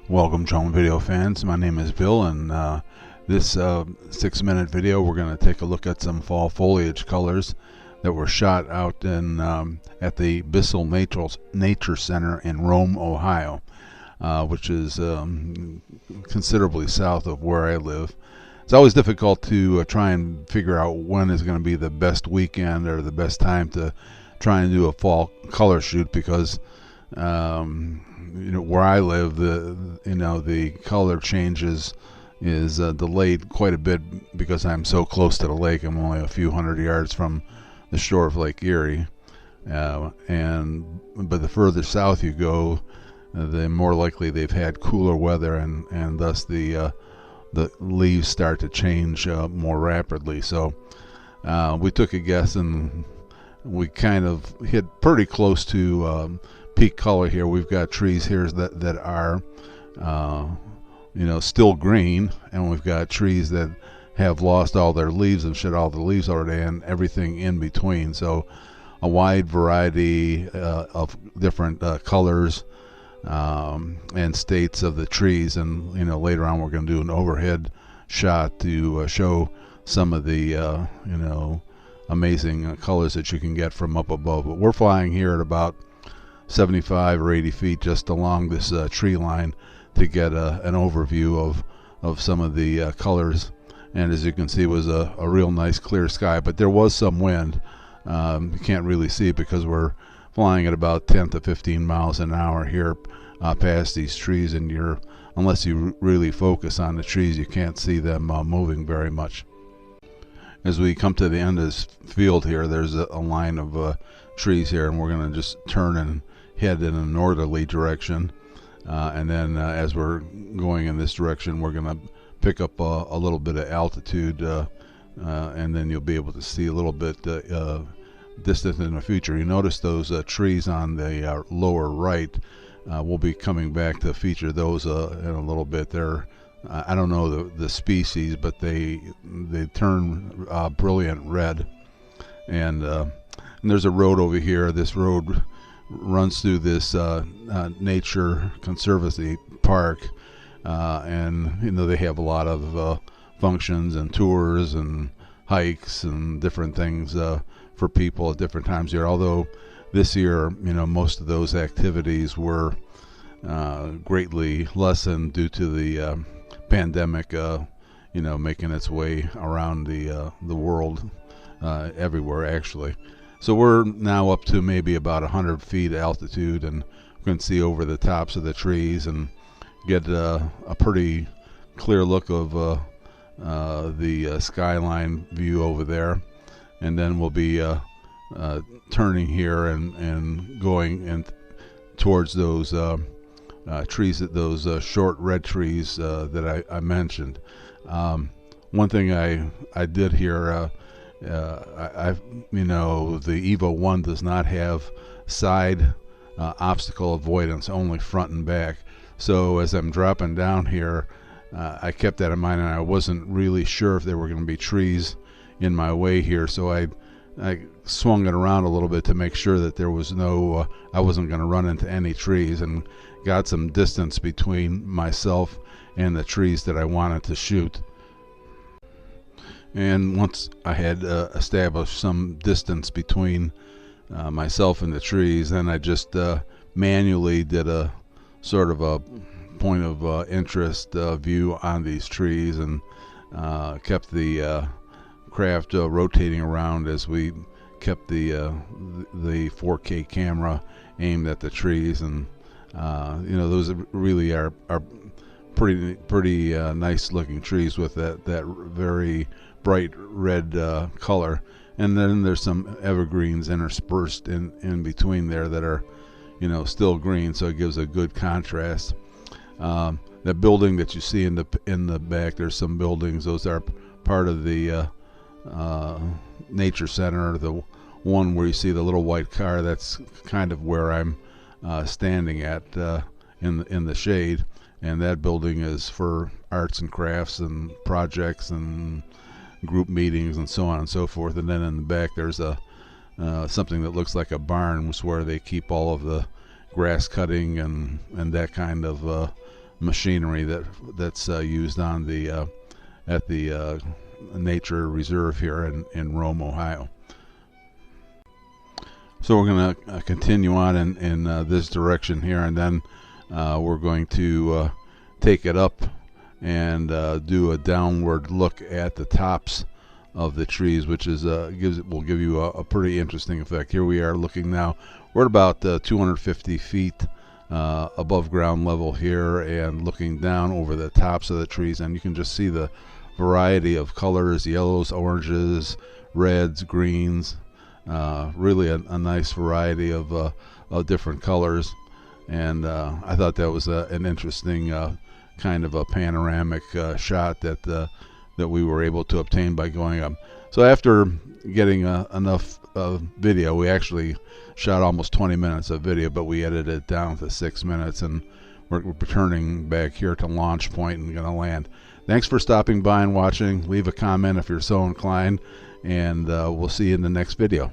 Welcome, drone video fans. My name is Bill, and this 6-minute video we're going to take a look at some fall foliage colors that were shot out in at the Bissell Nature Center in Rome, Ohio, which is considerably south of where I live. It's always difficult to try and figure out when is going to be the best weekend or the best time to try and do a fall color shoot, because where I live, the color changes is delayed quite a bit because I'm so close to the lake. I'm only a few hundred yards from the shore of Lake Erie, but the further south you go, the more likely they've had cooler weather, and thus the leaves start to change more rapidly. So we took a guess, and we kind of hit pretty close to peak color here. We've got trees here that are still green, and we've got trees that have lost all their leaves and shed all the leaves already, and everything in between. So a wide variety of different colors and states of the trees. And later on we're going to do an overhead shot to show some of the amazing colors that you can get from up above. But we're flying here at about 75 or 80 feet just along this tree line to get an overview of some of the colors. And as you can see, it was a real nice clear sky, but there was some wind. You can't really see it because we're flying at about 10 to 15 miles an hour here past these trees, and unless you really focus on the trees, you can't see them moving very much. As we come to the end of this field here, there's a line of trees here, and we're going to just turn and head in a northerly direction, and then as we're going in this direction, we're going to pick up a little bit of altitude, and then you'll be able to see a little bit distant in the future. You notice those trees on the lower right. We'll be coming back to feature those in a little bit. They're I don't know the species, but they turn brilliant red. And there's a road over here. This road runs through this nature conservancy park, and they have a lot of functions and tours and hikes and different things for people at different times here. Although this year, most of those activities were greatly lessened due to the pandemic, making its way around the world, everywhere actually. So we're now up to maybe about 100 feet altitude, and we can see over the tops of the trees and get a pretty clear look of the skyline view over there. And then we'll be turning here and going towards those trees, those short red trees that I mentioned. One thing I did here, the Evo 1 does not have side obstacle avoidance, only front and back. So as I'm dropping down here, I kept that in mind, and I wasn't really sure if there were going to be trees in my way here, so I swung it around a little bit to make sure that there was no I wasn't going to run into any trees, and got some distance between myself and the trees that I wanted to shoot. And once I had established some distance between myself and the trees, then I just manually did a sort of a point of interest view on these trees, and kept the craft rotating around as we kept the 4K camera aimed at the trees. And those really are pretty nice looking trees with that very bright red color. And then there's some evergreens interspersed in between there that are still green, so it gives a good contrast. The building that you see in the back, there's some buildings, those are part of the nature center. The one where you see the little white car, that's kind of where I'm standing at in the shade, and that building is for arts and crafts and projects and group meetings and so on and so forth. And then in the back there's something that looks like a barn, where they keep all of the grass cutting and that kind of machinery that's used on the at the Nature Reserve here in Rome, Ohio. So we're going to continue on in this direction here, and then we're going to take it up and do a downward look at the tops of the trees, which is will give you a pretty interesting effect. Here we are looking now. We're at about 250 feet above ground level here, and looking down over the tops of the trees, and you can just see the variety of colors: yellows, oranges, reds, greens. Really a nice variety of different colors, and I thought that was an interesting kind of a panoramic shot that we were able to obtain by going up. So after getting enough video, we actually shot almost 20 minutes of video, but we edited it down to 6 minutes, and we're returning back here to launch point and going to land. Thanks for stopping by and watching. Leave a comment if you're so inclined, and we'll see you in the next video.